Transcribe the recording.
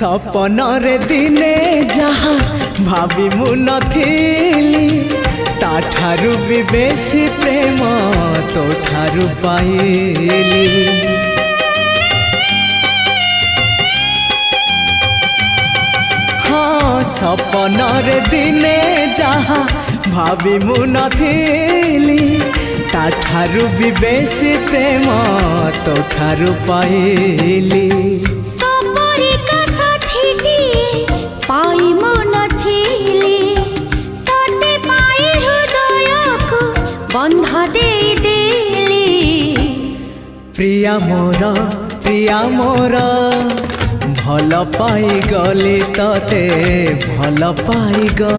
सपन रे दिने जहाँ भाभी मु नथिली ताठारु भी बेसी प्रेम तो ठारु पाइली। हाँ सपन रे दिने जहाँ भाभी मु नथिली ताठारु भी बेसी प्रेम तो ठारु पाइली। प्रिया मोर भल पाई गली तते भल पाई ग।